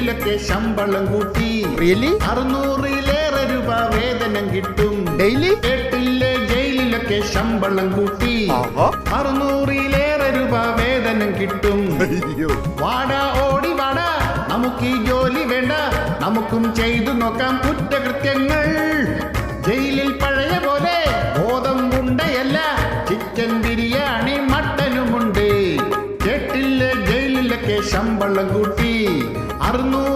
ജയിലിലൊക്കെ ശമ്പളം കൂട്ടി. റിയലി? 600-ലേറെ രൂപ വേതനം കിട്ടും ഡെയിലി? കേട്ടില്ലേ, ജയിലിലൊക്കെ ശമ്പളം കൂട്ടി. 600-ലേറെ രൂപ വേതനം കിട്ടും. വാടാ ഓടി വാടാ, നമുക്ക് ഈ ജോലി വേണ്ട, നമുക്കും ചെയ്തു നോക്കാം കുറ്റകൃത്യങ്ങൾ. ജയിലിൽ പഴയ പോലെ ഗോതമ്പുണ്ടയല്ല, ചിക്കൻ ബിരിയാണി മട്ടനുമുണ്ട്. കേട്ടില്ലേ, ജയിലിലൊക്കെ ശമ്പളം കൂട്ടി. 600